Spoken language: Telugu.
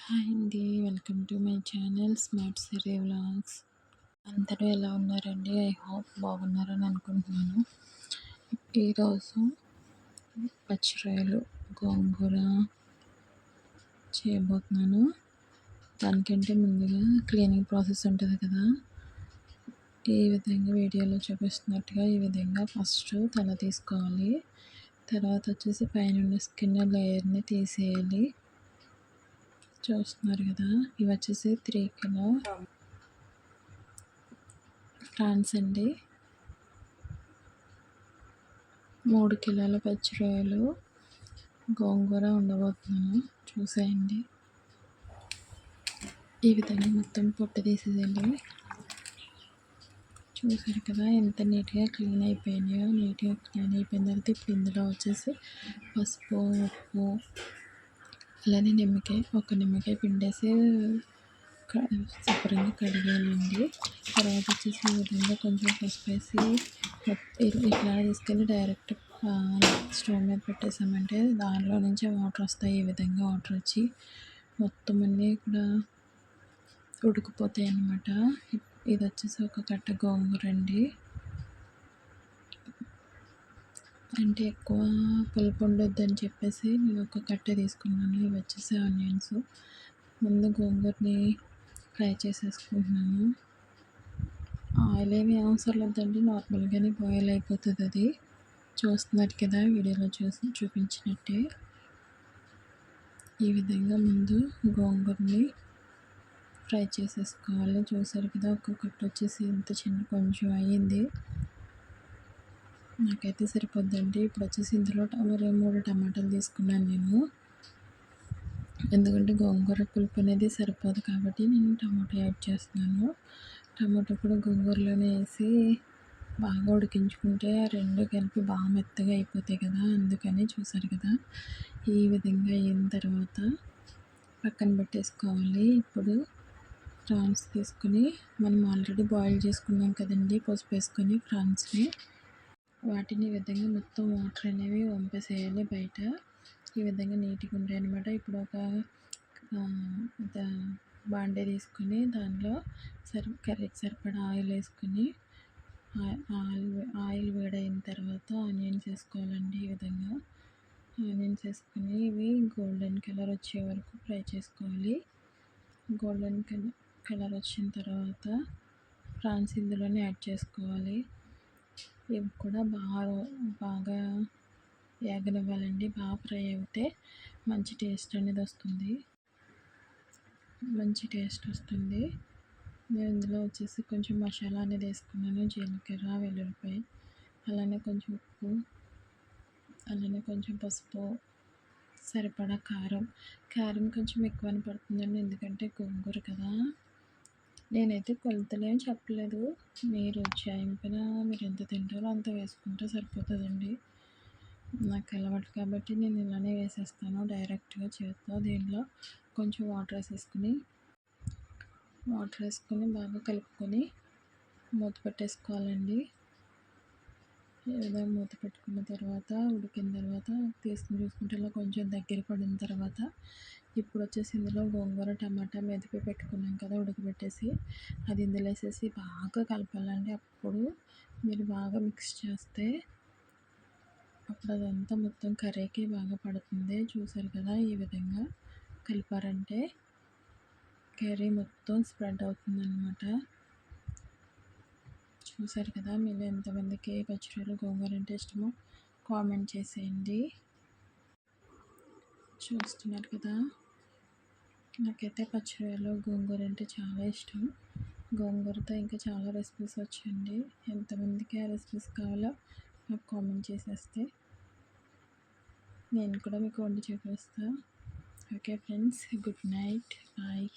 హాయ్ అండి. Welcome to my channel smart Siri vlogs. అందరూ ఎలా ఉన్నారండి? ఐ హోప్ బాగున్నారని అనుకుంటున్నాను. ఈరోజు పచ్చిరొయ్యలు గోంగూర చేయబోతున్నాను. దానికంటే ముందుగా క్లీనింగ్ ప్రాసెస్ ఉంటుంది కదా, ఈ విధంగా వీడియోలో చూపిస్తున్నట్టుగా ఈ విధంగా ఫస్ట్ తల తీసుకోవాలి. తర్వాత వచ్చేసి పైన స్కిన్ లేయర్ని తీసేయాలి. చూస్తున్నారు కదా, ఇవి వచ్చేసి 3 కిలో ప్రాన్స్ అండి. 3 కిలోల పచ్చిరొయ్యలు గోంగూర ఉండబోతున్నాను. చూసేయండి. ఈ విధంగా మొత్తం పొట్టు తీసేయండి. చూసారు కదా ఎంత నీట్గా క్లీన్ అయిపోయినాయో. నీట్గా క్లీన్ అయిపోయిన తర్వాత ఇప్పుడు ఇందులో వచ్చేసి పసుపు, ఉప్పు, అలానే ఒక నిమ్మకాయ పిండేసి శుభ్రంగా కడిగేయాలండి. తర్వాత వచ్చేసి ఈ విధంగా కొంచెం పసుపు వేసి ఇట్లా తీసుకెళ్ళి డైరెక్ట్ స్టవ్ మీద పెట్టేసామంటే దానిలో నుంచి వాటర్ వస్తాయి. ఈ విధంగా వాటర్ వచ్చి మొత్తం అన్నీ కూడా ఉడికిపోతాయి అన్నమాట. ఇది వచ్చేసి ఒక కట్ట గోంగూర అండి. అంటే ఎక్కువ పులుపు ఉండొద్దని చెప్పేసి నేను ఒక కట్ట తీసుకున్నాను. ఇవి వచ్చేసి ఆనియన్స్. ముందు గోంగూరని ఫ్రై చేసేసుకుంటున్నాను. ఆయిల్ ఏమీ అవసరం లేదండి, నార్మల్గానే బాయిల్ అయిపోతుంది. అది చూస్తున్నారు కదా వీడియోలో చూపించినట్టే. ఈ విధంగా ముందు గోంగూరని ఫ్రై చేసేసుకోవాలి. చూసారు కదా ఒక్కొక్కటి వచ్చేసి ఇంత చిన్న కొంచెం అయ్యింది. నాకైతే సరిపోద్దండి. ఇప్పుడు వచ్చేసి ఇందులో 3 టమాటాలు తీసుకున్నాను నేను. ఎందుకంటే గోంగూర పులుపు అనేది సరిపోదు కాబట్టి నేను టమాటో యాడ్ చేస్తున్నాను. టమాటో కూడా గోంగూరలోనే వేసి బాగా ఉడికించుకుంటే రెండు కలిపి బాగా మెత్తగా అయిపోతాయి కదా, అందుకని. చూసారు కదా ఈ విధంగా అయిన తర్వాత పక్కన పెట్టేసుకోవాలి. ఇప్పుడు ప్రాన్స్ తీసుకుని మనం ఆల్రెడీ బాయిల్ చేసుకున్నాం కదండి పసుపు వేసుకొని ప్రాన్స్ని, వాటిని ఈ విధంగా మొత్తం వాటర్ అనేవి వంపేసేయాలి బయట. ఈ విధంగా నీట్గా ఉంటాయి అన్నమాట. ఇప్పుడు ఒక బాండీ తీసుకొని దానిలో కర్రీకి సరిపడా ఆయిల్ వేసుకొని ఆయిల్ వేడైన తర్వాత ఆనియన్స్ వేసుకోవాలండి. ఈ విధంగా ఆనియన్స్ వేసుకొని ఇవి గోల్డెన్ కలర్ వచ్చే వరకు ఫ్రై చేసుకోవాలి. గోల్డెన్ కలర్ వచ్చిన తర్వాత ప్రాన్స్ ఇందులోనే యాడ్ చేసుకోవాలి. ఇవి కూడా బాగా వేగనివ్వాలండి. బాగా ఫ్రై అయితే మంచి టేస్ట్ అనేది వస్తుంది. నేను ఇందులో వచ్చేసి కొంచెం మసాలా అనేది వేసుకున్నాను. జీలకర్ర, వెల్లుల్లిపాయ, అలానే కొంచెం ఉప్పు, అలానే కొంచెం పసుపు, సరిపడా కారం కొంచెం ఎక్కువనే పడుతుందండి, ఎందుకంటే గోంగూర కదా. నేనైతే కొలతలేం చెప్పలేదు, మీరు చేయంపిన మీరు ఎంత తింటారో అంత వేసుకుంటే సరిపోతుందండి. నాకు అలవాటు కాబట్టి నేను ఇలానే వేసేస్తాను డైరెక్ట్గా చేత్తో. దీనిలో కొంచెం వాటర్ వేసుకొని బాగా కలుపుకొని మూత పెట్టేసుకోవాలండి. ఏదో మూత పెట్టుకున్న తర్వాత ఉడికిన తర్వాత తీసుకుని చూసుకుంటే ఇలా కొంచెం దగ్గర పడిన తర్వాత ఇప్పుడు వచ్చేసి ఇందులో గోంగూర టమాటా మెదిపి పెట్టుకున్నాం కదా ఉడకబెట్టేసి, అది ఇందులో వేసేసి బాగా కలపాలండి. అప్పుడు మీరు బాగా మిక్స్ చేస్తే అప్పుడు అదంతా మొత్తం కర్రీకి బాగా పడుతుంది. చూసారు కదా ఈ విధంగా కలిపారంటే కర్రీ మొత్తం స్ప్రెడ్ అవుతుంది అన్నమాట. చూసారు కదా, మీరు ఎంతమందికి పచ్చిరొయ్యలు గోంగూర అంటే ఇష్టమో కామెంట్ చేసేయండి. చూస్తున్నారు కదా, నాకైతే పచ్చిరొయ్యలు గోంగూర అంటే చాలా ఇష్టం. గోంగూరతో ఇంకా చాలా రెసిపీస్ వచ్చండి. ఎంతమందికి ఆ రెసిపీస్ కావాలో నాకు కామెంట్ చేసేస్తే నేను కూడా మీకు వండి చూపిస్తాను. Okay friends, good night, bye.